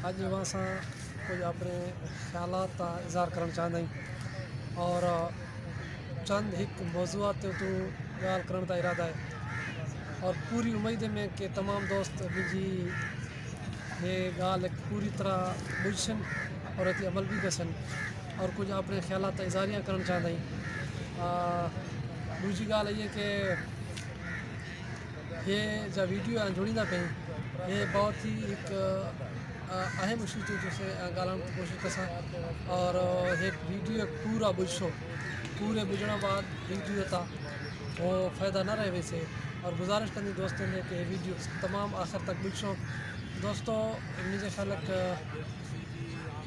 اج وہاں کچھ اپنے خیالات کا اظہار کرنا چاہتا ہوں اور چند ایک موضوعات تو گال کرنے کا ارادہ ہے اور پوری امید میں کہ تمام دوست مجھے یہ گال ایک پوری طرح بجھن اور اتنی عمل بھی کسن اور کچھ اپنے خیالات کا اظہاریاں کرنا چاہتا ہوں دوسری گال یہ کہ یہ جا ویڈیو جوڑی پہ یہ بہت ہی ایک اہم ایشو تھی جسے گالان کی کوشش کرساں اور یہ ویڈیو پورا بجھو پورے بجھنے بعد ویڈیو تھا وہ فائدہ نہ رہے ویسے اور گزارش کرنی دوستوں نے کہ ویڈیو تمام آخر تک بجھو دوستو مجھے خیال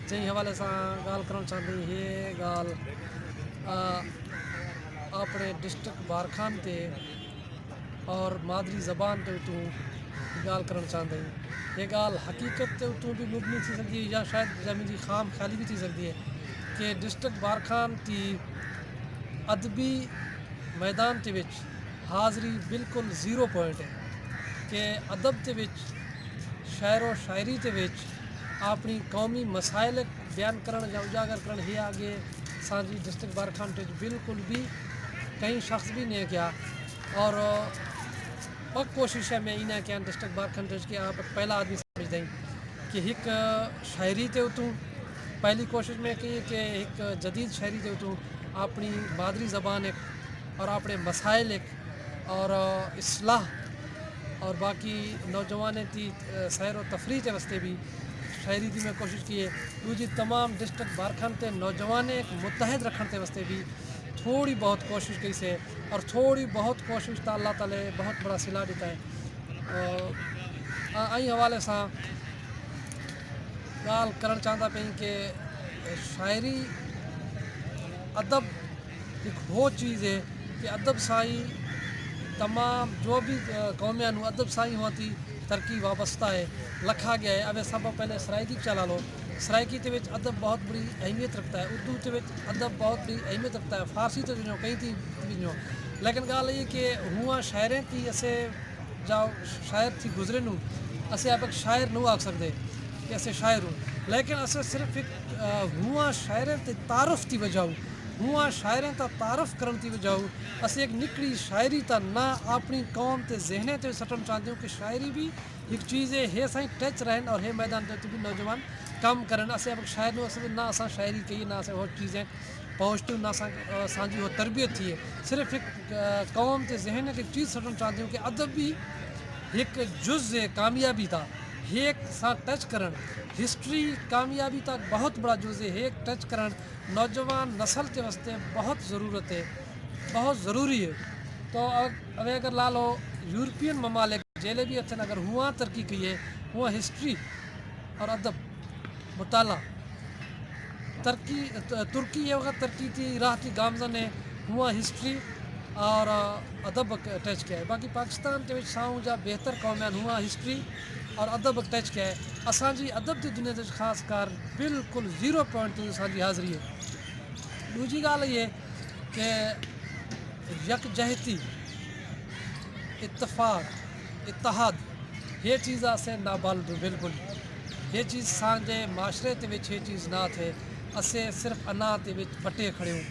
جی حوالے سے گال کرنا چاہتی یہ گال اپنے ڈسٹرکٹ بارکھان تے اور مادری زبان تے اتوں گال کرنا چاہتا ہوں یہ گال حقیقت تے اتوں بھی مبنی تھی سکتی ہے یا شاید میری خام خیالی بھی تھی سکتی ہے کہ ڈسٹرکٹ بارکھان کی ادبی میدان تے وچ حاضری بالکل 0 پوائنٹ ہے کہ ادب تے وچ شاعر و شاعری تے وچ اپنی قومی مسائل بیان کرن یا اجاگر کرن ہی آگے سانجی ڈسٹرکٹ بارکھان تے بالکل بھی کہیں شخص بھی نہیں کیا اور پک کوشش ہے میں انہیں کیا ڈسٹرکٹ بارکھان تے کہ آپ پہلا آدمی سمجھ دیں کہ ایک شاعری تے اتوں پہلی کوشش میں کی کہ ایک جدید شاعری تے اتوں اپنی مادری زبان ایک اور اپنے مسائل ایک اور اصلاح اور باقی نوجوانیں تھی سیر و تفریح کے واسطے بھی شاعری کی میں کوشش کی ہے دوسری تمام ڈسٹرکٹ بارکھان تے نوجوانیں ایک متحد رکھنے کے واسطے بھی تھوڑی بہت کوشش کی سے اور تھوڑی بہت کوشش تا اللہ تعالی بہت بڑا صلہ دیتا ہے آئی حوالے سے گال کرنا چاہتا پہ کہ شاعری ادب ایک وہ چیز ہے کہ ادب سائی تمام جو بھی قومیاں ادب سائی ہوتی ترقی وابستہ ہے لکھا گیا ہے اب سب پہلے سرائکی چلا لو سرائکی تے وچ ادب بہت بڑی اہمیت رکھتا ہے اردو تے وچ ادب بہت بڑی اہمیت رکھتا ہے فارسی تے ونجو کہیں تھی ونجو لیکن گال یہ کہ ہوا شاعریں تھی اسے جاؤ شاعر تھی گزرے نو اسے اب ایک شاعر نو آکھ سکتے کہ اسے شاعر ہوں لیکن اسے صرف ایک ہوا شاعریں تے تعارف تھی وجاؤ ہوا شاعریں تا تعارف کرن تھی وجاؤ اسے ایک نکڑی شاعری تا نہ اپنی قوم تے ذہنے تے سٹن چاہتے ہوں کہ شاعری بھی ایک چیز ہے سائیں ٹچ رہن اور ہے میدان تے بھی نوجوان کام کرن اسے اب شاعر نو اسے نہ اساں شاعری کہی نہ اسے اور چیزیں پہنچتی ہوں نہ سانجی وہ تربیت تھی ہے صرف ایک قوم تے ذہن ایک چیز سٹن چاہتے ہوں کہ ادب بھی ایک جز کامیابی تھا ایک ساتھ ٹچ کرن ہسٹری کامیابی تک بہت بڑا جز ہے ایک ٹچ کرن نوجوان نسل کے واسطے بہت ضرورت ہے بہت ضروری ہے تو اب اگر لا لو یورپین ممالک جیلے بھی اچھا اگر ہوا ترقی کی ہے ہوا ہسٹری اور ادب مطالعہ ترکی یہ وقت ترقی تھی راہ کی گامزن ہے ہوا ہسٹری اور ادب ٹچ کیا ہے باقی پاکستان کے ساؤں جا بہتر قومیان ہوا ہسٹری اور ادب ٹچ کیا ہے اسانجی ادب کی دنیا سے خاص کر بالکل 0 پوائنٹ اسانجی حاضری ہے دوسری گال یہ کہ یکجہتی اتفاق اتحاد یہ چیز سے نابالد بالکل یہ چیز سانجے معاشرے تے وچ یہ چیز نہ تھے اسے صرف انا تے وچ بٹے کھڑے ہوں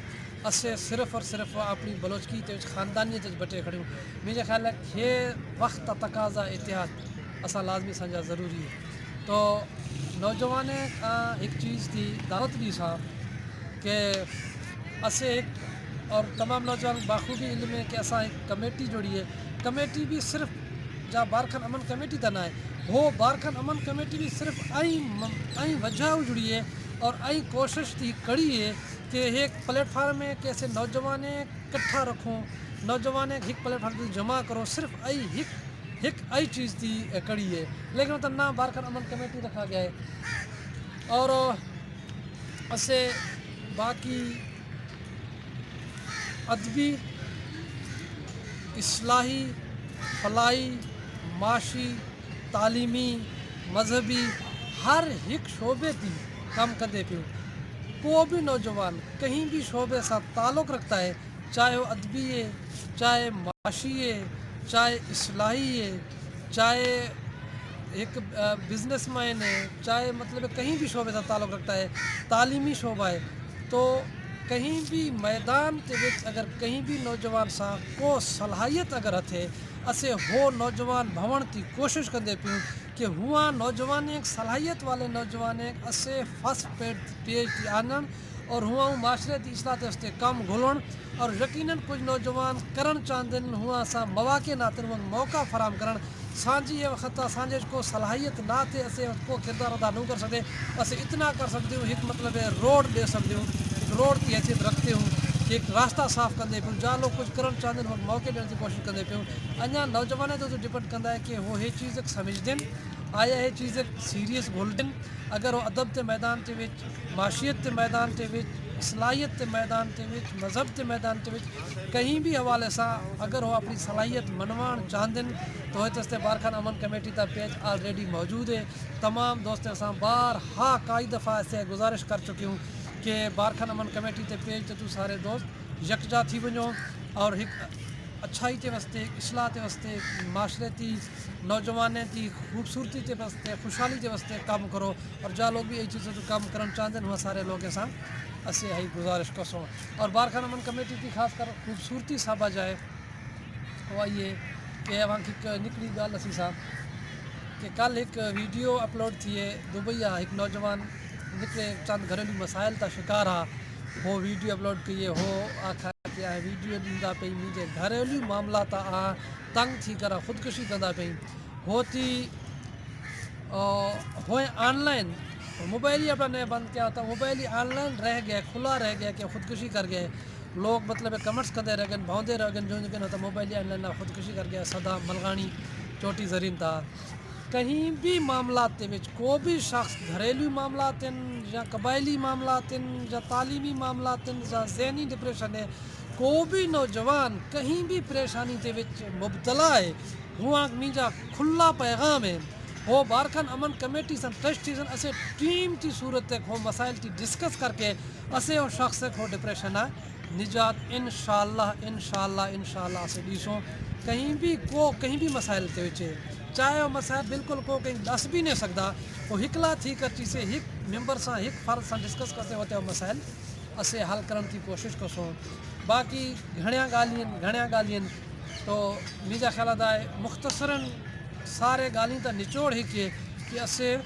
اسے صرف اور صرف اپنی بلوچکی تے وچ خاندانی تے بٹے کھڑے ہوں مجھے خیال ہے یہ وقت تقاضا اتحاد اسا لازمی سمجھا ضروری ہے تو نوجوانیں ایک چیز کی دعوت بھی تھا کہ اسے ایک اور تمام نوجوان باخوبی علم ہے کہ اسا ایک کمیٹی جوڑی ہے کمیٹی بھی صرف جا بارکھان امن کمیٹی تا نہ ہے وہ بارکھان امن کمیٹی بھی صرف آئی وجہ جڑی ہے اور آئی کوشش تھی کڑی ہے کہ ایک پلیٹ فارم ہے کہ ایسے نوجوانیں کٹھا رکھوں نوجوانیں ایک پلیٹ فارم تھی جمع کرو صرف ایک چیز تھی کڑی ہے لیکن وہ تو نہ بارکھان امن کمیٹی رکھا گیا ہے اور اسے باقی ادبی اصلاحی فلاحی معاشی تعلیمی مذہبی ہر ایک شعبے تھی کام کرتے پیوں کوئی بھی نوجوان کہیں بھی شعبے سے تعلق رکھتا ہے چاہے وہ ادبی ہے چاہے معاشی ہے چاہے اصلاحی ہے چاہے ایک بزنس مین ہے، چاہے مطلب کہیں بھی شعبے سے تعلق رکھتا ہے، تعلیمی شعبہ ہے، تو کہیں بھی میدان کے وچ اگر کہیں بھی نوجوان سا کو صلاحیت اگر ہتھے اسے ہو نوجوان بھون کی کوشش کندے پیوں کہ ہوا نوجوان ایک صلاحیت والے نوجوان ایک اسے فسٹ پیج کی آنن اور ہوا معاشرے کی اصلاح واسطے کم گھلن اور یقیناً کچھ نوجوان کرن چاندن ہوا سا مواقع ناتن موقع فراہم کرن سانجی یہ وقت سانجے کو صلاحیت نہ تھے اسے کو کردار ادا نہیں کر سکتے اسے اتنا کر سکتے ہوں ایک مطلب ہے روڈ دے سکتے ہوں روڈ کی حیثیت رکھتے ہوں کہ ایک راستہ صاف کندے پیوں جہاں لوگ کچھ کرن چاہتے ہیں موقع دینے کی کوشش کندے پیوں انجا نوجوان تو ڈپینڈ کرتا ہے کہ وہ یہ چیز سمجھ دیں آیا یہ چیز سیریس گھول دیں اگر وہ ادب کے میدان کے وچ معاشیت کے میدان کے وچ صلاحیت کے میدان کے وچ مذہب کے میدان کے وچ کہیں بھی حوالے سے اگر وہ اپنی صلاحیت منوان چاہندن تو ہتستے بارکھان امن کمیٹی کا پیج آلریڈی موجود ہے تمام دوست اساں بار ہاں کئی دفعہ سے گزارش کر چکی ہوں کہ بارکھان امن کمیٹی تے پیج تے تو سارے دوست یکجا تھی ونجو اور ایک اچھائی کے واسطے اصلاح کے واسطے معاشرتی نوجوانیں کی خوبصورتی کے واسطے خوشحالی کے واسطے کام کرو اور جہاں لوگ بھی یہ چیزوں تو کام کرنا چاہتے ہیں وہ سارے لوگ ایسا اسے ہی گزارش کرسوں اور بارکھان امن کمیٹی کی خاص کر خوبصورتی سابا جائے وہ یہ کہ وہاں کی نکلی گال اسی صاحب کہ کل ایک ویڈیو اپلوڈ تھی ہے دبئی ایک نوجوان نکلے چند گھریلو مسائل کا شکار ہے وہ ویڈیو اپلوڈ کیے ہو آخر کیا ہے ویڈیو ڈیندا پئی مجھے گھریلو معاملات تنگ تھی کر خودکشی کندا پئی ہوتی ہوئے آن لائن موبائل ہی اپنا بند کیا ہوتا موبائل ہی آن لائن رہ گیا کھلا رہ گیا کہ خودکشی کر گئے لوگ مطلب کمنٹس کرتے رہ گئے بھوندے رہ گئے جو ہوتا موبائل ہی آن لائن خودکشی کر گیا صدا ملغانی چوٹی زرین تھا کہیں بھی معاملات کے وچ کو بھی شخص گھریلو معاملات یا قبائلی معاملات یا تعلیمی معاملات یا ذہنی ڈپریشن ہے کو بھی نوجوان کہیں بھی پریشانی کے وچ مبتلا ہے ہوا میجا کھلا پیغام ہے وہ بارکھان امن کمیٹی سن ٹرسٹی سن اسے ٹیم کی صورت تک وہ مسائل کی ڈسکس کر کے اسے وہ شخص تک وہ ڈپریشن ہے نجات انشاءاللہ اسے ڈیسوں کہیں بھی مسائل کے وچ چاہے وہ مسائل بالکل کو کہیں دس بھی نہیں سکتا وہ ہکلا تھی کر چیزیں ایک ممبر سے ایک فرد سے ڈسکس کرتے ہوتے وہ مسائل اسے حل کرنے کی کوشش کرسوں باقی گھڑیاں گالین تو میجا خیال ہے مختصراً سارے گالیں تا نچوڑ ہی کہ اسے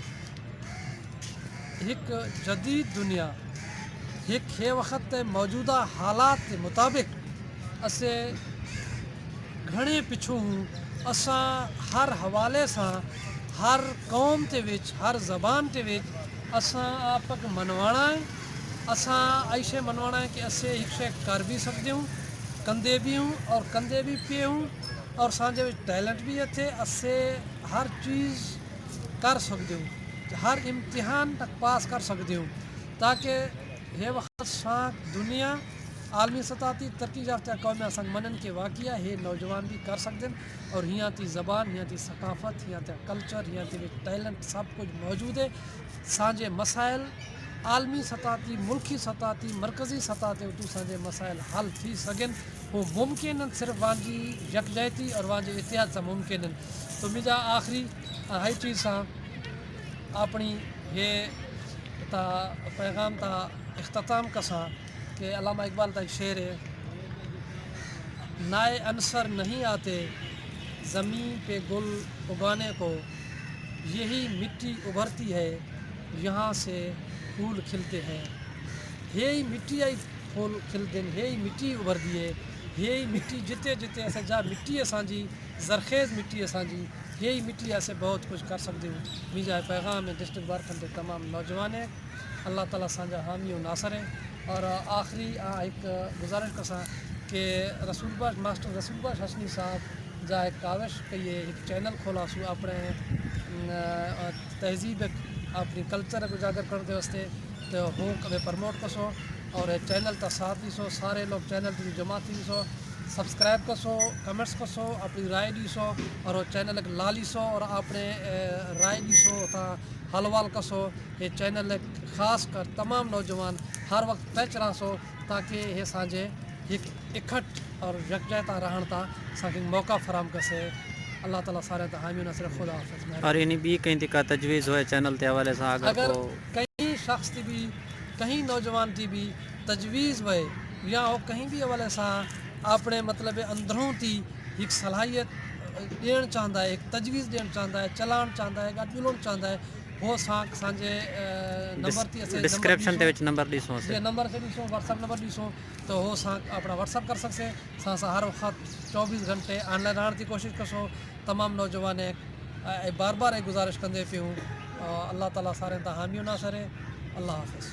ایک جدید دنیا ایک ہے وقت موجودہ حالات کے مطابق اسے گھنے پچھوں ہوں اساں ہر حوالے سے ہر قوم کے وچ ہر زبان کے وچ اساں آپ منوانا ہے اساں ایسے منوانا ہے کہ اسے ایک شے کر بھی سکتے ہوں کندے بھی ہوں اور کندے بھی پے ہوں اور سانجے وچ ٹیلنٹ بھی ہے اسے ہر چیز کر سکتے ہوں ہر امتحان تک پاس کر سکتے ہوں تاکہ یہ وقت سانک دنیا عالمی سطح تی ترقی یافتہ قوم سنگ منن کے واقعہ ہے نوجوان بھی کر سکتے ہیں اور یہاں تی زبان یہاں تی ثقافت یہاں تی کلچر یہاں تی ٹیلنٹ سب کچھ موجود ہے سانجے مسائل عالمی سطح تی ملکی سطح تی مرکزی سطح تے تو سانجے مسائل حل تھی سگن وہ ممکن صرف وانجی یکجہتی اور وانجے اتحاد سے ممکن تو مجھا آخری ہائی چیز سا اپنی یہ تا پیغام تا اختتام کساں کہ علامہ اقبال کا ایک شعر ہے نئے عنصر نہیں آتے زمین پہ گل اگانے کو یہی مٹی ابھرتی ہے یہاں سے پھول کھلتے ہیں یہی مٹی آئی پھول کھلتے ہیں یہی مٹی ابھر دیے یہی مٹی جتے ایسے جا مٹی ہے سانجی زرخیز مٹی ہے سانجی یہی مٹی ایسے بہت کچھ کر سکتے ہوں میجا پیغام ہے ڈسٹرکٹ بارکھان کے تمام نوجوان ہیں اللہ تعالیٰ سانجا حامی و ناصر ہے اور آخری ایک گزارش کرساں کہ ماسٹر رسول باش حسنی صاحب جا ایک کاوش کہیے ایک چینل کھولا سو اپنے تہذیب اپنی کلچر کو اجاگر کرتے واسطے تو وہ کبھی پرموٹ کرسو اور چینل تا ساتھ دیسو سارے لوگ چینل کی جماعت دیسو سبسکرائب کرسو کمنٹس کرسو اپنی رائے دیسو اور وہ چینل لا لیسو اور اپنے رائے دیسو تا حلوال کرسو یہ چینل خاص کر تمام نوجوان ہر وقت پہچ رہا سو تاکہ یہ سانجے ایک اکٹھ اور یکجہتا رہن تا سانجے موقع فراہم کرسے اللہ تعالیٰ سارے حامی نصر خدا حافظ. اور انہیں بھی کہیں کا تجویز ہوئے چینل تے حوالے سے اگر کہیں شخص تھی بھی کہیں نوجوان تھی بھی تجویز وے یا وہ کہیں بھی حوالے سے اپنے مطلب اندروں تھی ایک صلاحیت ڈیڑھ چاہتا ہے, ایک تجویز ڈیڑھ چاہتا ہے, چلان چاہتا ہے, گاڑی ولون چاہتا ہے, وہ سانجے نمبر تھی ڈسکرپشن دے وچ نمبر ڈیسوں سے نمبر سے ڈیسوں واٹس ایپ نمبر ڈیسوں تو وہ اپنا واٹس ایپ کر سکتے سا ہر وقت 24 گھنٹے آن لائن آنے کی کوشش کرسو. تمام نوجوان بار بار ایک گزارش کندے پیوں اللہ تعالیٰ سارے حامی نہ سرے. اللہ حافظ.